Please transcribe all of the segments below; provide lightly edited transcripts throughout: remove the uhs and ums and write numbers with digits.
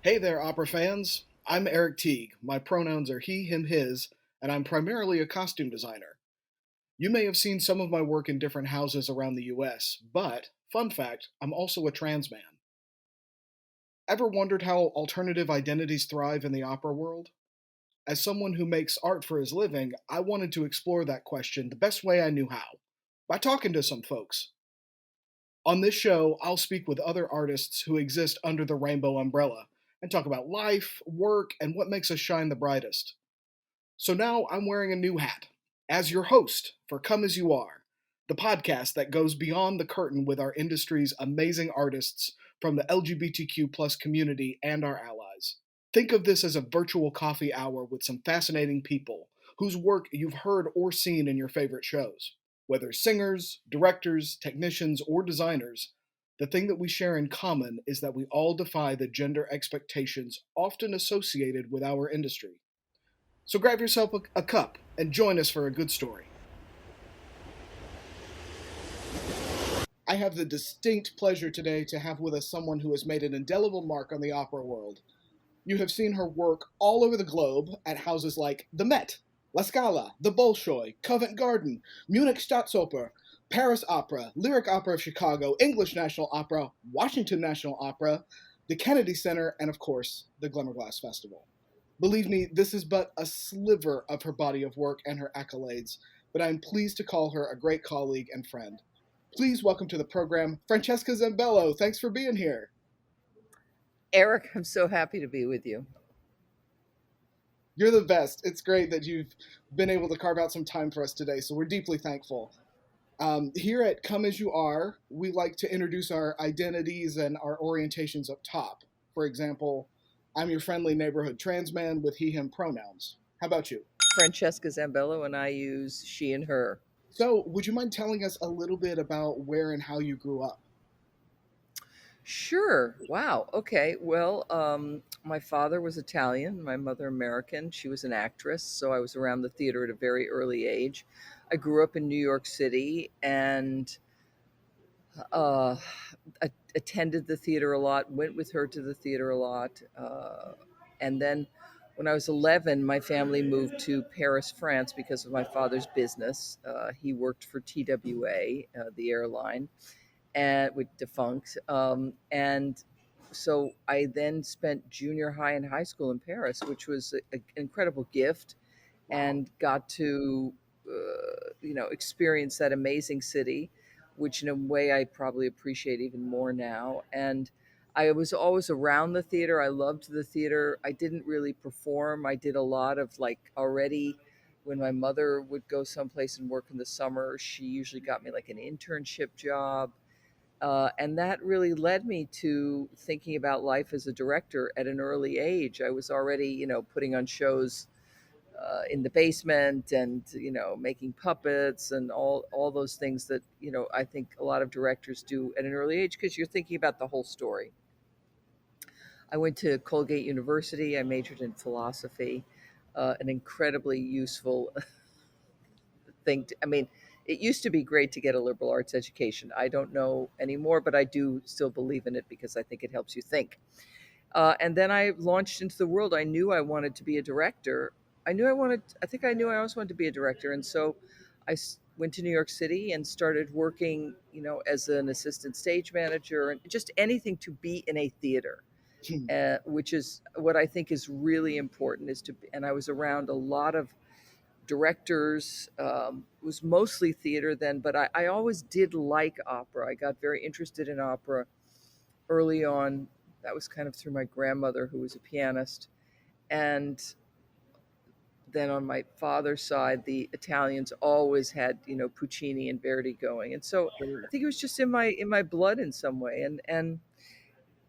Hey there, opera fans. I'm Erik Teague. My pronouns are he, him, his, and I'm primarily a costume designer. You may have seen some of my work in different houses around the US, but, fun fact, I'm also a trans man. Ever wondered how alternative identities thrive in the opera world? As someone who makes art for his living, I wanted to explore that question the best way I knew how, by talking to some folks. On this show, I'll speak with other artists who exist under the rainbow umbrella and talk about life, work, and what makes us shine the brightest. So now I'm wearing a new hat as your host for Come As You Are, the podcast that goes beyond the curtain with our industry's amazing artists from the LGBTQ plus community and our allies. Think of this as a virtual coffee hour with some fascinating people whose work you've heard or seen in your favorite shows. Whether singers, directors, technicians, or designers, the thing that we share in common is that we all defy the gender expectations often associated with our industry. So grab yourself a cup and join us for a good story. I have the distinct pleasure today to have with us someone who has made an indelible mark on the opera world. You have seen her work all over the globe at houses like the Met, La Scala, the Bolshoi, Covent Garden, Munich Staatsoper, Paris Opera, Lyric Opera of Chicago, English National Opera, Washington National Opera, the Kennedy Center, and of course, the Glimmerglass Festival. Believe me, this is but a sliver of her body of work and her accolades, but I am pleased to call her a great colleague and friend. Please welcome to the program, Francesca Zambello. Thanks for being here. Erik, I'm so happy to be with you. You're the best. It's great that you've been able to carve out some time for us today, so we're deeply thankful. Here at Come As You Are, we like to introduce our identities and our orientations up top. For example, I'm your friendly neighborhood trans man with he, him pronouns. How about you? Francesca Zambello, and I use she and her. So, would you mind telling us a little bit about where and how you grew up? Sure. Wow. Okay. Well, my father was Italian, my mother American. She was an actress, so I was around the theater at a very early age. I grew up in New York City and uh, attended the theater a lot, went with her to the theater a lot. And then when I was 11, my family moved to Paris, France because of my father's business. He worked for TWA, the airline, and with defunct. And so I then spent junior high and high school in Paris, which was an incredible gift, Wow. and got to experience that amazing city, which in a way I probably appreciate even more now. And I was always around the theater. I loved the theater. I didn't really perform. I did a lot of like already when my mother would go someplace and work in the summer, she usually got me like an internship job. And that really led me to thinking about life as a director at an early age. I was already, putting on shows in the basement and making puppets and all those things that I think a lot of directors do at an early age because you're thinking about the whole story. I went to Colgate University. I majored in philosophy, an incredibly useful thing. I mean, it used to be great to get a liberal arts education. I don't know anymore, but I do still believe in it because I think it helps you think. And then I launched into the world. I knew I wanted to be a director. I think I knew I always wanted to be a director. And so went to New York City and started working, as an assistant stage manager and just anything to be in a theater, which is what I think is really important and I was around a lot of directors. It was mostly theater then, but I always did like opera. I got very interested in opera early on. That was kind of through my grandmother, who was a pianist. And then on my father's side, the Italians always had, Puccini and Verdi going. And so I Sure. think it was just in my blood in some way.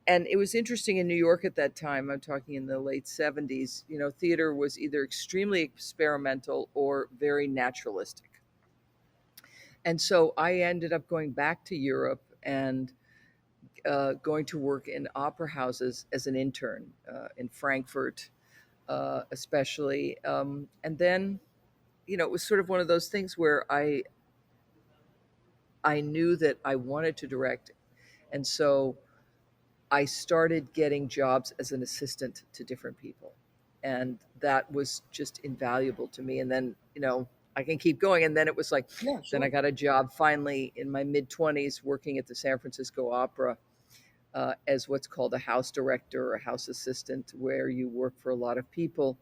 And it was interesting in New York at that time. I'm talking in the late 70s. Theater was either extremely experimental or very naturalistic. And so I ended up going back to Europe and going to work in opera houses as an intern in Frankfurt, especially. And then, it was sort of one of those things where I knew that I wanted to direct, and so I started getting jobs as an assistant to different people. And that was just invaluable to me. And then, I can keep going. And then it was like, Yeah, then I sure. got a job finally in my mid 20s working at the San Francisco Opera as what's called a house director or a house assistant, where you work for a lot of people.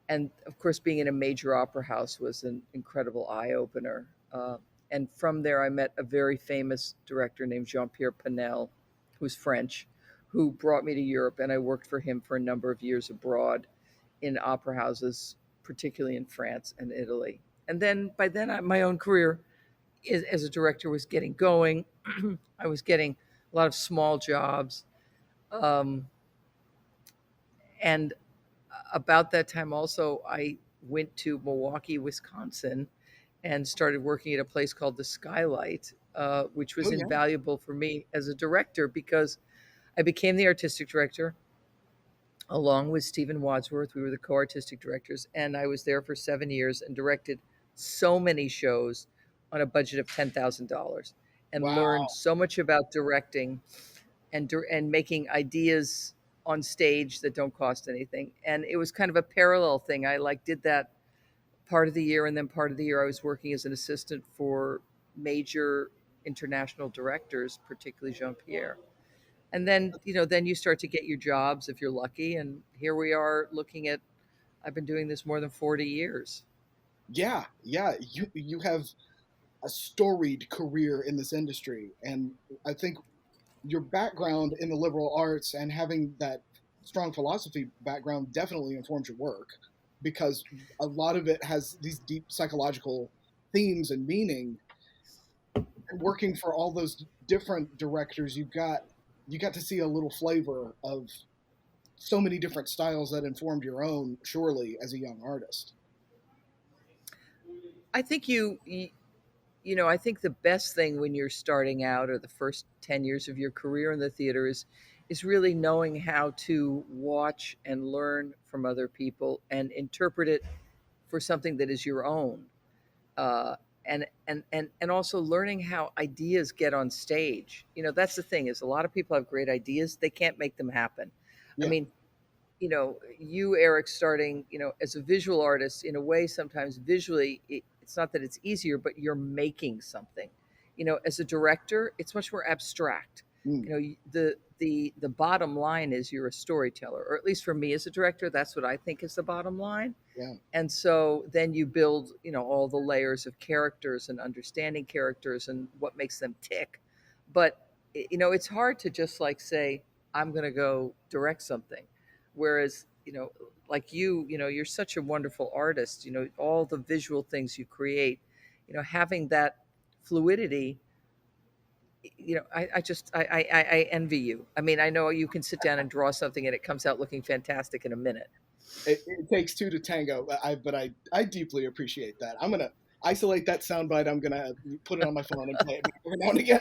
And of course, being in a major opera house was an incredible eye opener. And from there, I met a very famous director named Jean Pierre Panel, who's French, who brought me to Europe. And I worked for him for a number of years abroad in opera houses, particularly in France and Italy. And then by then, my own career as a director was getting going. I was getting a lot of small jobs. Um, and about that time, also, I went to Milwaukee, Wisconsin, and started working at a place called the Skylight, which Oh was yeah. invaluable for me as a director because I became the artistic director along with Stephen Wadsworth. We were the co artistic directors, and I was there for 7 years and directed so many shows on a budget of $10,000 and learned Wow. so much about directing and making ideas on stage that don't cost anything. And it was kind of a parallel thing. I like did that part of the year, and then part of the year I was working as an assistant for major international directors, particularly Jean Pierre. And then, then you start to get your jobs if you're lucky. And here we are looking at, I've been doing this more than 40 years. Yeah, yeah. You have a storied career in this industry, and I think your background in the liberal arts and having that strong philosophy background definitely informs your work because a lot of it has these deep psychological themes and meaning. Working for all those different directors, you got to see a little flavor of so many different styles that informed your own, surely, as a young artist. I think I think the best thing when you're starting out or the first 10 years of your career in the theater is really knowing how to watch and learn from other people and interpret it for something that is your own. And also learning how ideas get on stage. That's the thing, is a lot of people have great ideas, they can't make them happen. I Yeah, mean, you, Eric, starting, as a visual artist, in a way, sometimes visually, it's not that it's easier, but you're making something. As a director, it's much more abstract. mm, The bottom line is you're a storyteller, or at least for me as a director, that's what I think is the bottom line. yeah, And so then you build, all the layers of characters and understanding characters and what makes them tick. But, it's hard to just like say, I'm going to go direct something. Whereas, like you're such a wonderful artist, all the visual things you create, having that fluidity, I envy you. I mean, I know you can sit down and draw something and it comes out looking fantastic in a minute. it takes two to tango. But I deeply appreciate that. I'm gonna isolate that soundbite. I'm gonna put it on my phone and play it every now and again.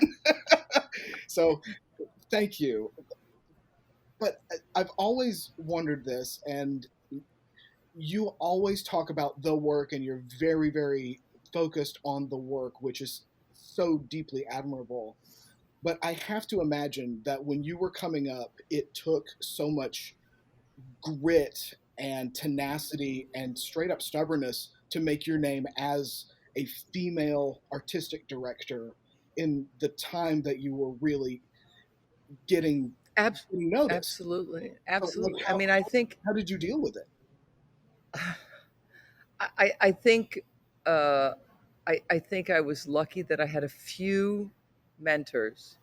So thank you. But I've always wondered this, and you always talk about the work, and you're very, very focused on the work, which is so deeply admirable. But I have to imagine that when you were coming up, it took so much grit and tenacity and straight up stubbornness to make your name as a female artistic director in the time that you were really getting, Ab- getting noticed. Absolutely, So, like, absolutely. I how mean, I think, how did you deal with it? I think, uh, I think I was lucky that I had a few mentors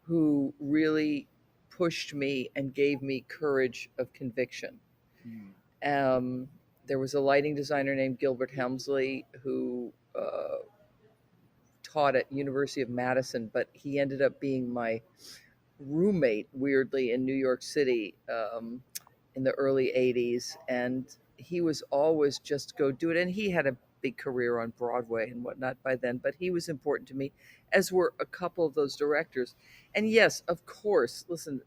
who really pushed me and gave me courage of conviction. Mm, Um, there was a lighting designer named Gilbert Helmsley who taught at University of Madison, but he ended up being my roommate, weirdly, in New York City in the early 80s. And he was always just go do it. And he had a big career on Broadway and whatnot by then, but he was important to me, as were a couple of those directors. And yes, of course, listen,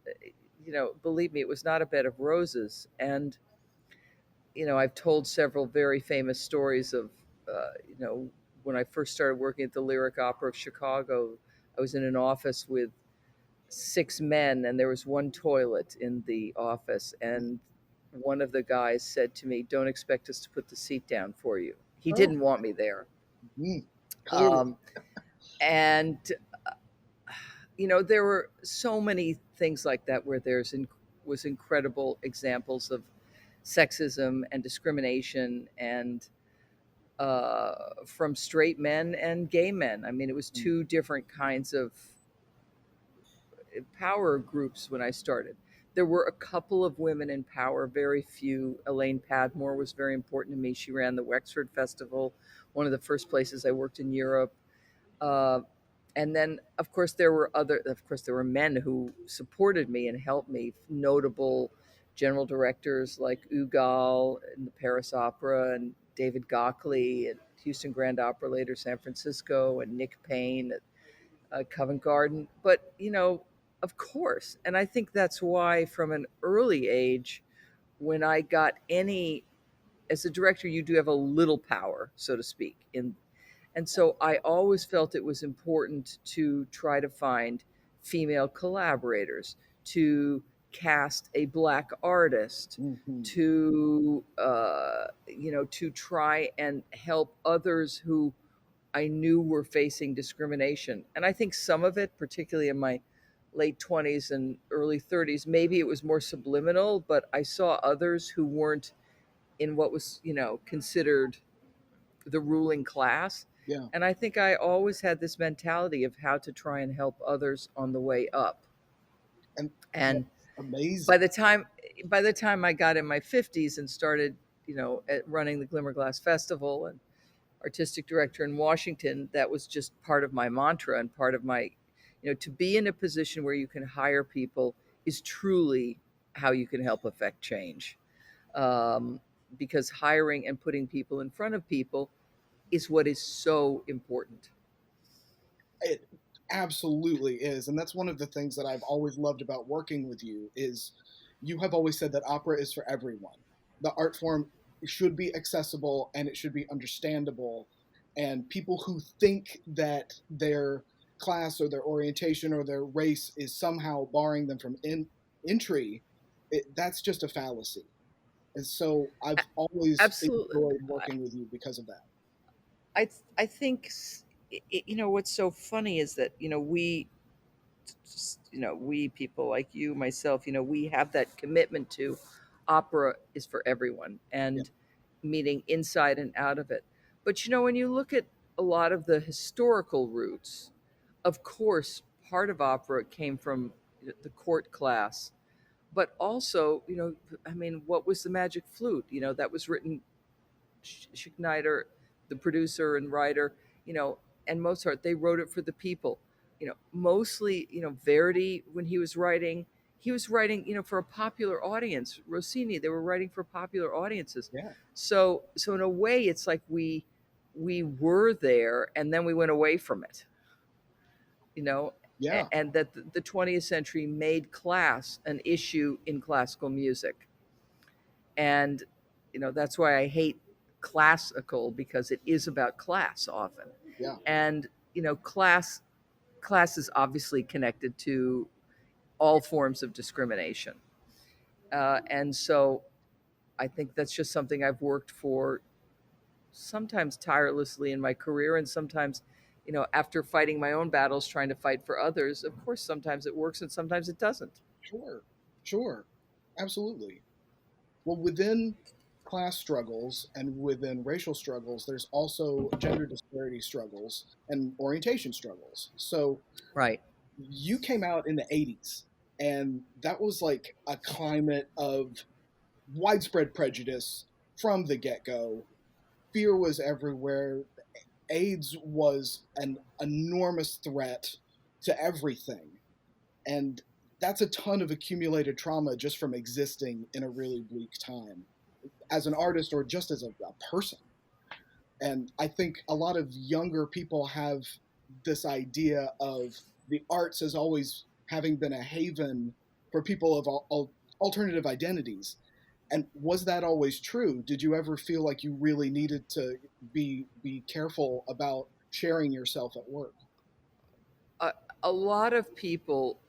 believe me, it was not a bed of roses. And, I've told several very famous stories of, when I first started working at the Lyric Opera of Chicago, I was in an office with six men, and there was one toilet in the office. And one of the guys said to me, "Don't expect us to put the seat down for you." He Oh, didn't want me there. clearly. Um, and there were so many things like that where was incredible examples of sexism and discrimination, and from straight men and gay men. I mean, it was Mm, two different kinds of power groups when I started. There were a couple of women in power, very few. Elaine Padmore was very important to me. She ran the Wexford Festival, one of the first places I worked in Europe. Uh, and then, of course, there were men who supported me and helped me. Notable general directors like Ugal in the Paris Opera, and David Gockley at Houston Grand Opera, later San Francisco, and Nick Payne at Covent Garden. But, of course, and I think that's why from an early age, when I got as a director, you do have a little power, so to speak, and so I always felt it was important to try to find female collaborators, to cast a black artist, mhm. to try and help others who I knew were facing discrimination. And I think some of it, particularly in my late 20s and early 30s, maybe it was more subliminal, but I saw others who weren't in what was, considered the ruling class. Yeah, And I think I always had this mentality of how to try and help others on the way up. and And that's by amazing. the time by the time I got in my 50s and started, running the Glimmerglass Festival and artistic director in Washington, that was just part of my mantra and part of my, to be in a position where you can hire people is truly how you can help affect change. Um, because hiring and putting people in front of people is what is so important. It absolutely is, and that's one of the things that I've always loved about working with you is you have always said that opera is for everyone. The art form should be accessible and it should be understandable, and people who think that their class or their orientation or their race is somehow barring them from entry, that's just a fallacy. And so I've always Absolutely. enjoyed working with you because of that. I think, what's so funny is that, we people like you, myself, we have that commitment to opera is for everyone, Yeah, and meaning inside and out of it. But, when you look at a lot of the historical roots, of course, part of opera came from the court class, but also, I mean, what was the Magic Flute? That was written, Schneider, the producer and writer, you know, and Mozart, they wrote it for the people. Mostly, Verdi, when he was writing, for a popular audience. Rossini, they were writing for popular audiences. yeah, So in a way, it's like we were there and then we went away from it, you know, yeah, and that the 20th century made class an issue in classical music. And that's why I hate classical, because it is about class often. yeah. And class is obviously connected to all forms of discrimination. And so I think that's just something I've worked for, sometimes tirelessly in my career, and sometimes, after fighting my own battles, trying to fight for others. Of course, sometimes it works and sometimes it doesn't. Sure, sure, absolutely. Well, within class struggles and within racial struggles, there's also gender disparity struggles and orientation struggles. So Right. you came out in the 80s, and that was like a climate of widespread prejudice from the get go. Fear was everywhere. AIDS was an enormous threat to everything. And that's a ton of accumulated trauma just from existing in a really bleak time as an artist or just as a person. And I think a lot of younger people have this idea of the arts as always having been a haven for people of alternative identities. And was that always true? Did you ever feel like you really needed to be careful about sharing yourself at work? A, a lot of people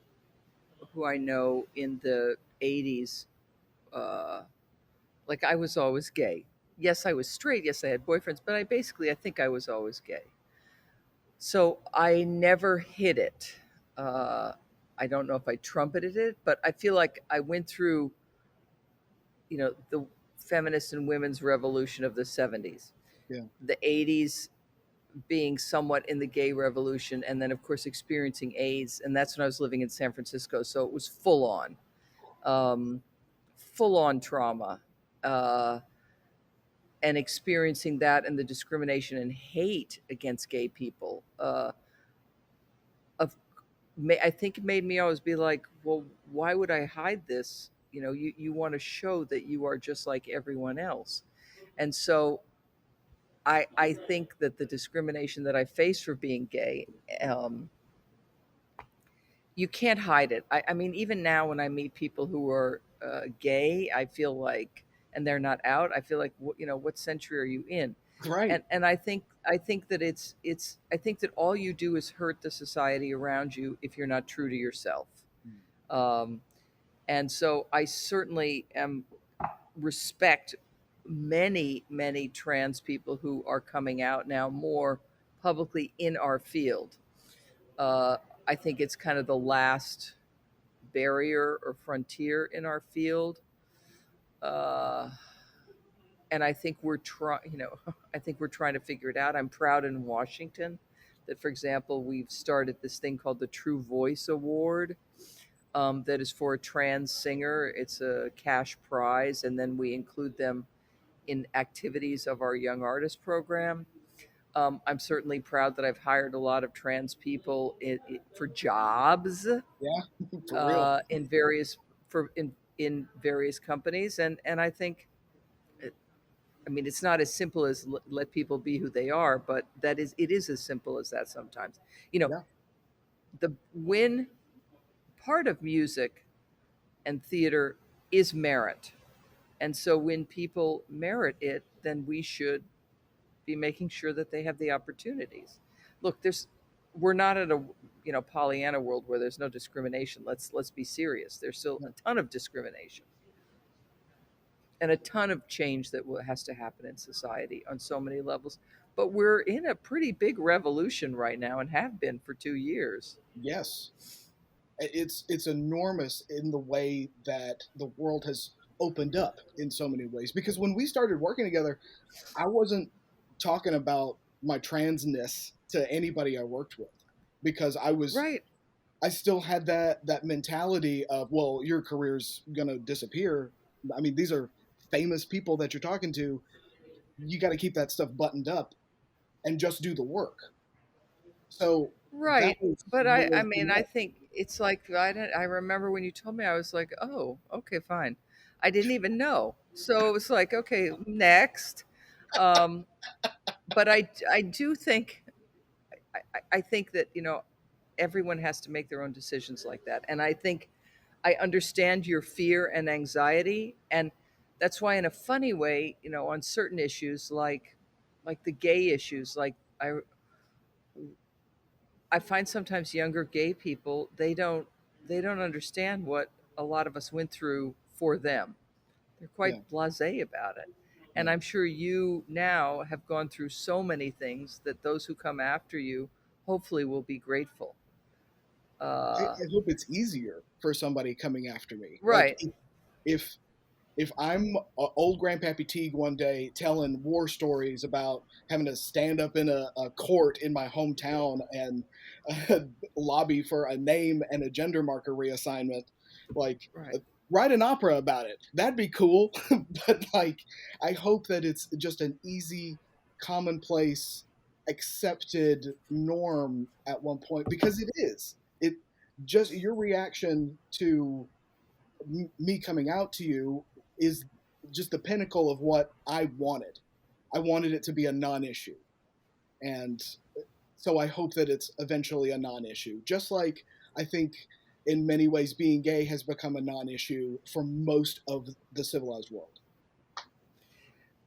who I know in the 80s, uh, like I was always gay. Yes, I was straight. Yes, I had boyfriends, but I think I was always gay. So I never hid it. Uh, I don't know if I trumpeted it, but I feel like I went through, the feminist and women's revolution of the 70s, Yeah. the 80s being somewhat in the gay revolution, and then, of course, experiencing AIDS. And that's when I was living in San Francisco. So it was um, full on trauma. Uh, and experiencing that and the discrimination and hate against gay people, of I think it made me always be like, well, why would I hide this? You want to show that you are just like everyone else. And so I think that the discrimination that I faced for being gay, um, you can't hide it. I mean, even now when I meet people who are gay, I feel like, and they're not out, I feel like, what century are you in? Right. And I think that I think that all you do is hurt the society around you if you're not true to yourself. Um, and so I certainly am respect many trans people who are coming out now more publicly in our field. Uh, I think it's kind of the last barrier or frontier in our field. Uh, and I think we're trying, I think we're trying to figure it out. I'm proud in Washington that, for example, we've started this thing called the True Voice Award, that is for a trans singer. It's a cash prize, and then we include them in activities of our Young Artist program. I'm certainly proud that I've hired a lot of trans people for jobs, Yeah. For real. in various for in various companies, and I think, I mean, it's not as simple as let people be who they are, but it is as simple as that sometimes. You know, Yeah. the when part of music and theater is merit. And so when people merit it, then we should be making sure that they have the opportunities. Look, we're not at a Pollyanna world where there's no discrimination. Let's be serious. There's still Yeah. a ton of discrimination and a ton of change that has to happen in society on so many levels. But we're in a pretty big revolution right now and have been for 2 years. Yes. It's enormous in the way that the world has opened up in so many ways. Because when we started working together, I wasn't talking about my transness to anybody I worked with because Right. I still had that mentality of, well, your career's gonna disappear. I mean, these are famous people that you're talking to. You got to keep that stuff buttoned up and just do the work. So that Right. was But what I was mean, coming I up. think it's like, I remember when you told me, I was like, oh, okay, fine. I didn't even know. So it was like, okay, next. Um, but I do think, I think that, everyone has to make their own decisions like that. And I think I understand your fear and anxiety. And that's why, in a funny way, on certain issues, like the gay issues, like I find sometimes younger gay people, they don't understand what a lot of us went through for them. They're Yeah, quite blasé about it. And yeah. I'm sure you now have gone through so many things that those who come after you hopefully will be grateful. Uh, I hope it's easier for somebody coming after me. Like right, if if I'm old Grandpappy Teague one day telling war stories about having to stand up in a court in my hometown and uh, lobby for a name and a gender marker reassignment, like right. write an opera about it. That'd be cool. But like, I hope that it's just an easy, commonplace, accepted norm at one point because it is. It just your reaction to me coming out to you is just the pinnacle of what I wanted. I wanted it to be a non-issue, and so I hope that it's eventually a non-issue. Just like I think in many ways being gay has become a non-issue for most of the civilized world.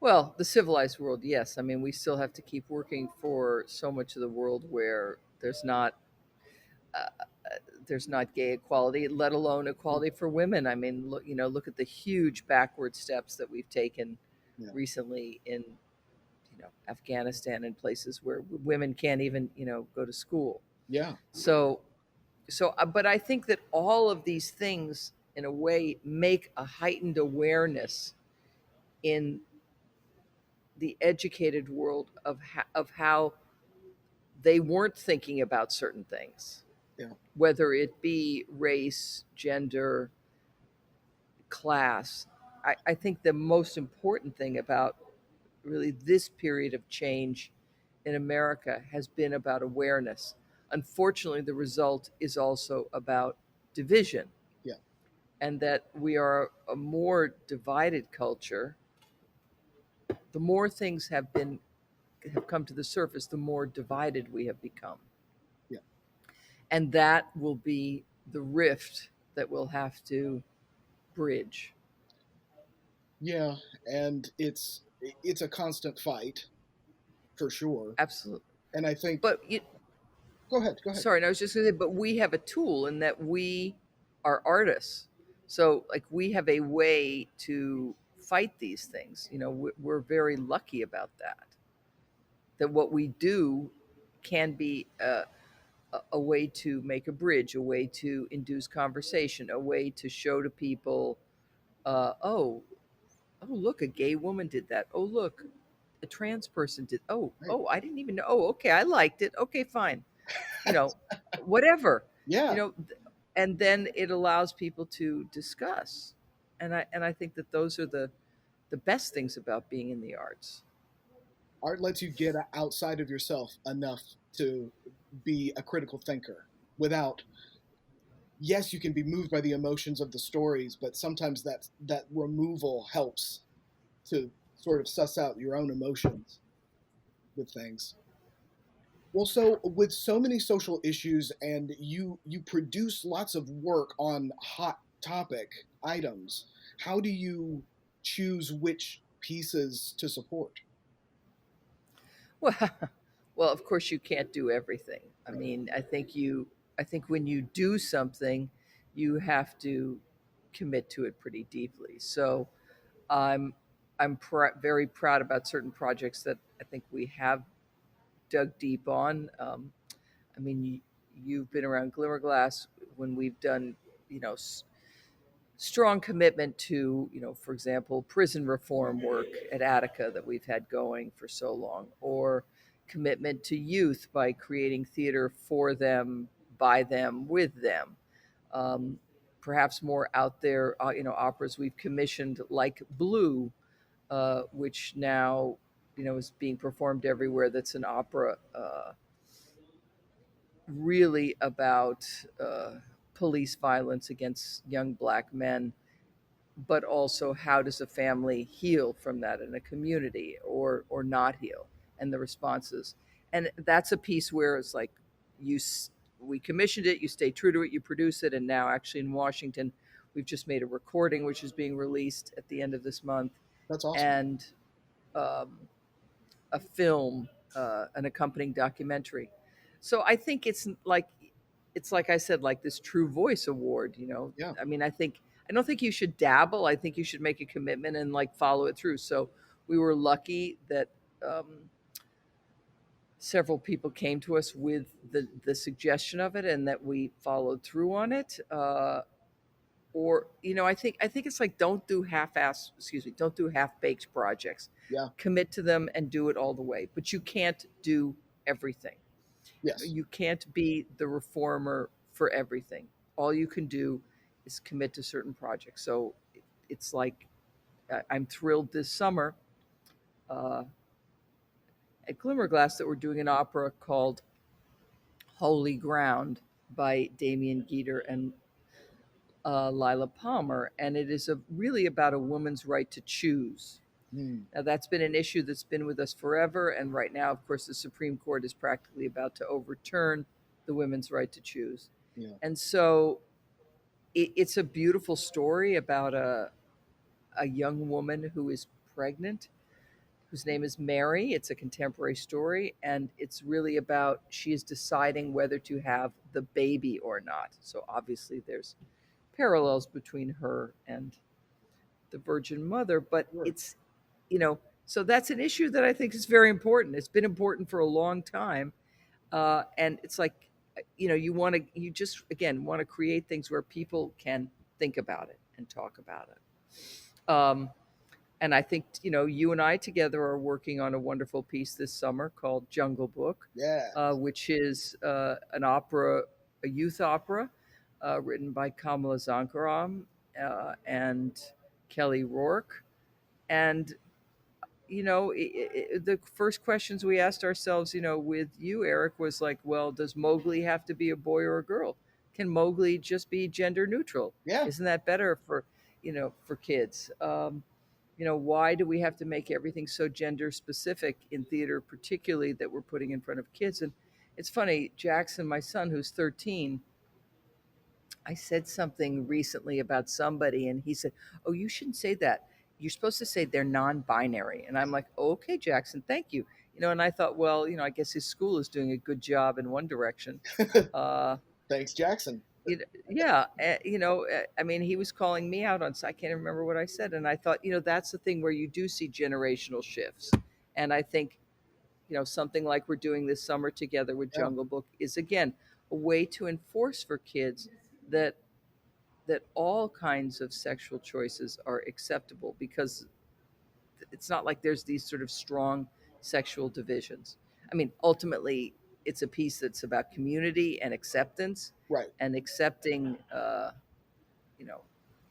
Well, the civilized world, yes. I mean, we still have to keep working for so much of the world where uh, there's not gay equality, let alone equality for women. I mean, look at the huge backward steps that we've taken Yeah. recently in Afghanistan and places where women can't even go to school. Yeah. So but I think that all of these things in a way make a heightened awareness in the educated world of how they weren't thinking about certain things, Yeah. whether it be race, gender, class. I think the most important thing about really this period of change in America has been about awareness. Unfortunately, the result is also about division, Yeah. and that we are a more divided culture. The more things have come to the surface, the more divided we have become. Yeah. And that will be the rift that we'll have to bridge. Yeah. And it's a constant fight for sure. Absolutely. And I think, But go ahead, go ahead. sorry, and I was just going to say, but we have a tool in that we are artists. So, like, we have a way to fight these things. We're very lucky about that. That what we do can be a way to make a bridge, a way to induce conversation, a way to show to people, oh, look, a gay woman did that. Oh, look, a trans person did. Right. I didn't even know. Oh, okay, I liked it. Okay, fine. You know, whatever. You Yeah. know, and then it allows people to discuss. And I think that those are the best things about being in the arts. Art lets you get outside of yourself enough to be a critical thinker without, yes, you can be moved by the emotions of the stories, but sometimes that removal helps to sort of suss out your own emotions with things. Well, so with so many social issues and you produce lots of work on hot topic items, how do you choose which pieces to support? Well, well, of course you can't do everything. I Right. mean, I think when you do something, you have to commit to it pretty deeply. So I'm very proud about certain projects that I think we have dug deep on. I mean, you've been around Glimmerglass when we've done, you know, strong commitment to, for example, prison reform work at Attica that we've had going for so long, or commitment to youth by creating theater for them, by them, with them. Um, Perhaps more out there, operas we've commissioned like Blue, which now, is being performed everywhere. That's an opera really about police violence against young black men, but also how does a family heal from that in a community, or not heal, and the responses. And that's a piece where it's like you we commissioned it, you stay true to it, you produce it, and now actually in Washington we've just made a recording which is being released at the end of this month, That's awesome. and um, a film, an accompanying documentary. So I think it's like I said, like this True Voice Award. Yeah. I mean, I don't think you should dabble. I think you should make a commitment and like follow it through. So we were lucky that several people came to us with the suggestion of it, and that we followed through on it. Or I think it's like don't do half-baked projects. Yeah. Commit to them and do it all the way, but you can't do everything. Yes. You can't be the reformer for everything. All you can do is commit to certain projects. So it's like I'm thrilled this summer uh, at Glimmerglass that we're doing an opera called Holy Ground by Damien Geeter and Lila Palmer, and it is really about a woman's right to choose. Hmm. Now, that's been an issue that's been with us forever, and right now, of course, the Supreme Court is practically about to overturn the women's right to choose. Yeah. And so it's a beautiful story about a young woman who is pregnant, whose name is Mary. It's a contemporary story, and it's really about she is deciding whether to have the baby or not. So obviously, there's parallels between her and the Virgin Mother, but Sure. it's, so that's an issue that I think is very important. It's been important for a long time. And it's like, you just, again, want to create things where people can think about it and talk about it. And I think, you and I together are working on a wonderful piece this summer called Jungle Book, Yeah. which is an opera, a youth opera, written by Kamala Zankaram and Kelly Rourke. And, the first questions we asked ourselves, with you, Eric, was like, well, does Mowgli have to be a boy or a girl? Can Mowgli just be gender neutral? Yeah. Isn't that better for, for kids? Why do we have to make everything so gender specific in theater, particularly that we're putting in front of kids? And it's funny, Jackson, my son, who's 13, I said something recently about somebody, and he said, "Oh, you shouldn't say that. You're supposed to say they're non-binary." And I'm like, oh, "Okay, Jackson, thank you." And I thought, well, I guess his school is doing a good job in one direction. Uh, Thanks, Jackson. yeah, I mean, he was calling me out on. I can't remember what I said, and I thought, that's the thing where you do see generational shifts, and I think, something like we're doing this summer together with Yeah. Jungle Book is again a way to enforce for kids that all kinds of sexual choices are acceptable, because it's not like there's these sort of strong sexual divisions. I mean, ultimately, it's a piece that's about community and acceptance, Right. and accepting, you know,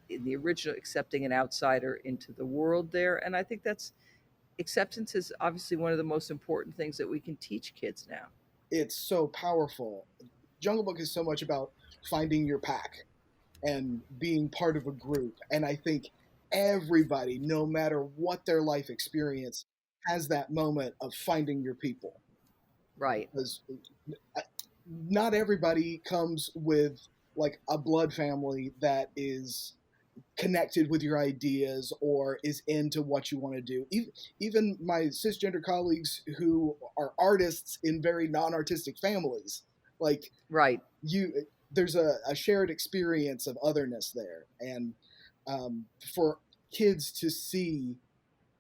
in the original, accepting an outsider into the world there. And I think that's acceptance is obviously one of the most important things that we can teach kids now. It's so powerful. Jungle Book is so much about finding your pack and being part of a group. And I think everybody, no matter what their life experience, has that moment of finding your people. Right. Because not everybody comes with like a blood family that is connected with your ideas or is into what you want to do. Even my cisgender colleagues who are artists in very non-artistic families, like Right. you, there's a shared experience of otherness there, and for kids to see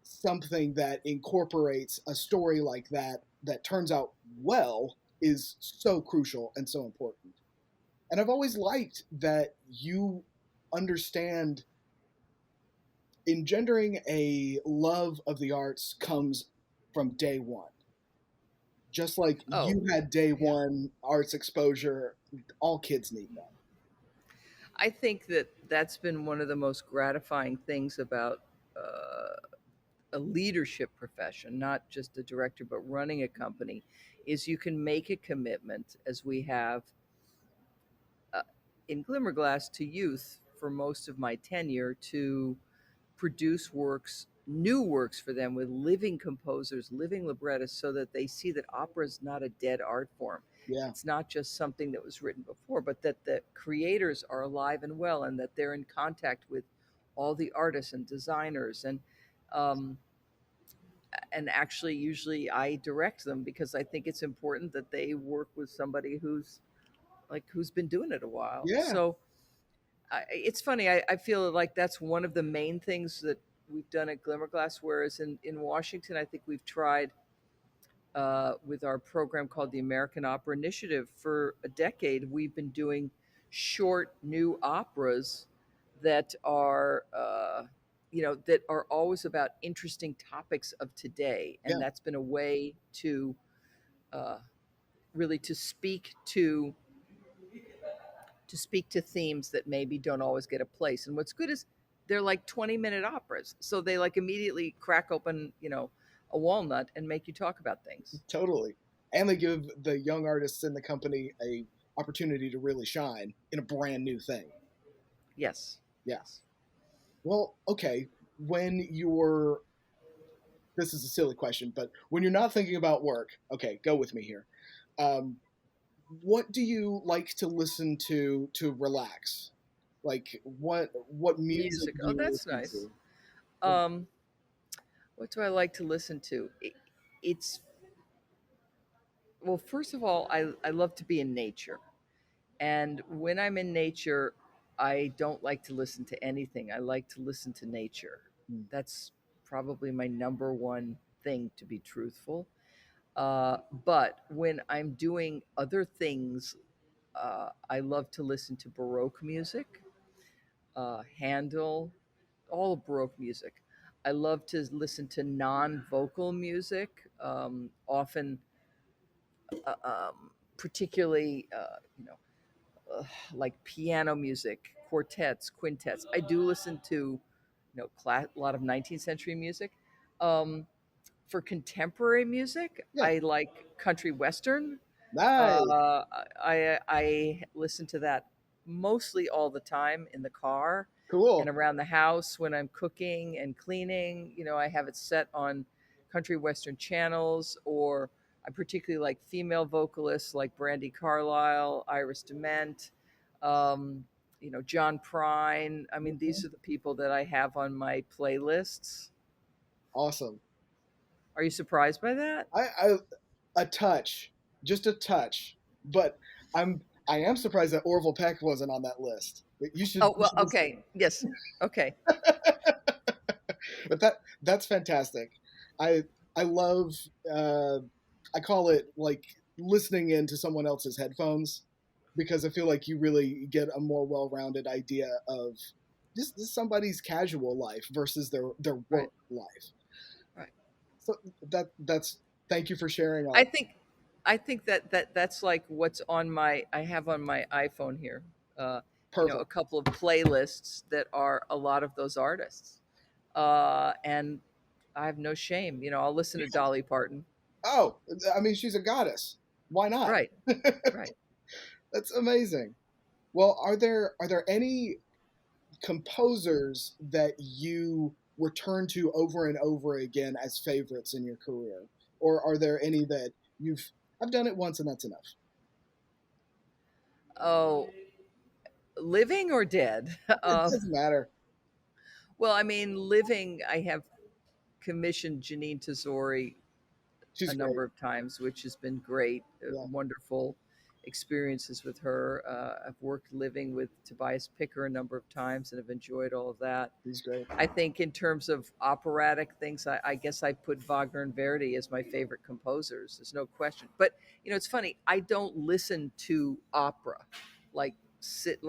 something that incorporates a story like that that turns out well is so crucial and so important. And I've always liked that you understand engendering a love of the arts comes from day one. Just like Oh, you had day yeah. one arts exposure, all kids need that. I think that that's been one of the most gratifying things about uh, a leadership profession, not just a director, but running a company, is you can make a commitment, as we have uh, in Glimmerglass, to youth for most of my tenure, to produce works, new works for them with living composers, living librettists, so that they see that opera is not a dead art form. Yeah. It's not just something that was written before, but that the creators are alive and well, and that they're in contact with all the artists and designers. Um, and actually, usually I direct them, because I think it's important that they work with somebody who's been doing it a while. Yeah. So it's funny. I feel like that's one of the main things that we've done at Glimmerglass. Whereas in Washington, I think we've tried with our program called the American Opera Initiative for a decade. We've been doing short new operas that are, that are always about interesting topics of today, and Yeah. that's been a way to uh, really to speak to themes that maybe don't always get a place. And what's good is they're like 20-minute operas. So they like immediately crack open, a walnut and make you talk about things. Totally. And they give the young artists in the company a opportunity to really shine in a brand new thing. Yes. Yeah. Yes. Well, okay. When you're, this is a silly question, but when you're not thinking about work, okay, go with me here. Um, what do you like to listen to relax? Like what music Music. do Oh, you that's listen nice. to? Um, What do I like to listen to? It's, well, first of all, I love to be in nature. And when I'm in nature, I don't like to listen to anything. I like to listen to nature. Hmm. That's probably my number one thing, to be truthful. But when I'm doing other things, I love to listen to Baroque music, Handel, all of Baroque music. I love to listen to non-vocal music, often, uh, particularly, like piano music, quartets, quintets. I do listen to, a lot of 19th century music. Um, for contemporary music, Yeah, I like country western. nice, I listen to that mostly all the time in the car and cool, around the house when I'm cooking and cleaning. I have it set on country western channels, or I particularly like female vocalists like Brandy Carlisle, Iris Dement, um, John Prine. I mean, these are the people that I have on my playlists. awesome. Are you surprised by that? I a touch, just a touch, but I am surprised that Orville Peck wasn't on that list. Oh, You well, should listen. okay. Yes. Okay. But that's fantastic. I I love uh, I call it like listening into someone else's headphones because I feel like you really get a more well-rounded idea of just somebody's casual life versus their Right. work life. Right. So that's thank you for sharing I all. think I think that's like what's on my I have on my iPhone here. Uh, a Perfect. couple of playlists that are a lot of those artists. And I have no shame. I'll listen to Dolly Parton. Oh, I mean she's a goddess. Why not? Right. Right. That's amazing. Well, are there any composers that you return to over and over again as favorites in your career? Or are there any that I've done it once and that's enough? Oh, living or dead? It doesn't matter. Well, I mean, living. I have commissioned Janine Tesori a She's great. number of times, which has been great. Yeah, Wonderful experiences with her. I've worked living with Tobias Picker a number of times and have enjoyed all of that. she's great. I think in terms of operatic things, I guess I put Wagner and Verdi as my favorite composers. There's no question. But it's funny. I don't listen to opera, like sit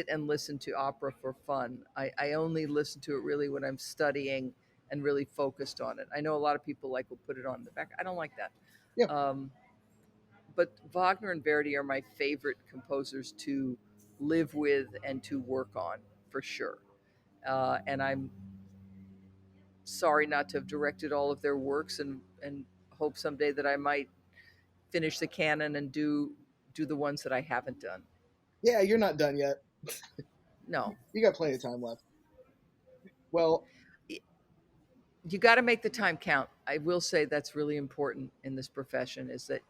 and listen to opera for fun. I only listen to it really when I'm studying and really focused on it. I know a lot of people will put it on in the back. I don't like Yeah, that. But Wagner and Verdi are my favorite composers to live with and to work on for sure. And I'm sorry not to have directed all of their works, and hope someday that I might finish the canon and do the ones that I haven't done. yeah, you're not done yet. No, You got plenty of time left. Well, you got to make the time count. I will say that's really important in this profession, is that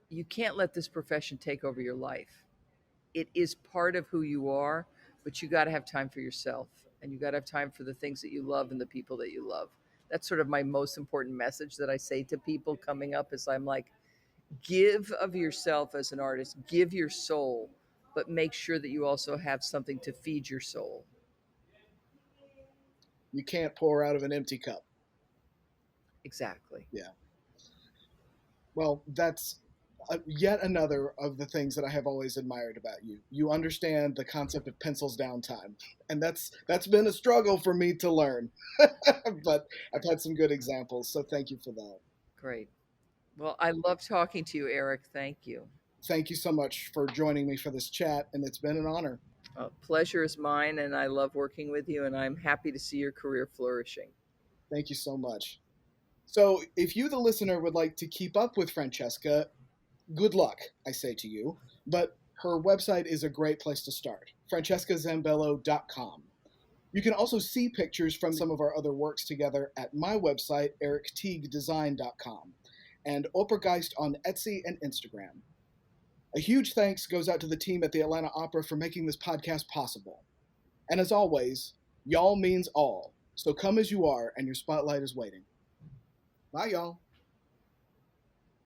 you can't let this profession take over your life. It is part of who you are, but you got to have time for yourself, and you got to have time for the things that you love and the people that you love. That's sort of my most important message that I say to people coming up, is I'm like, give of yourself as an artist, give your soul, but make sure that you also have something to feed your soul. you can't pour out of an empty cup. Exactly. Yeah. Well, that's yet another of the things that I have always admired about you. You understand the concept of pencils down time, and that's been a struggle for me to learn. But I've had some good examples, so thank you for that. Great. Well, I love talking to you, Eric. Thank you. Thank you so much for joining me for this chat, and it's been an honor. Pleasure is mine, and I love working with you, and I'm happy to see your career flourishing. Thank you so much. So, if you, the listener, would like to keep up with Francesca, good luck, I say to you. But her website is a great place to start, francescazambello.com. You can also see pictures from some of our other works together at my website, ericteaguedesign.com, and Operageist on Etsy and Instagram. A huge thanks goes out to the team at the Atlanta Opera for making this podcast possible. And as always, y'all means all. So come as you are, and your spotlight is waiting. Bye, y'all.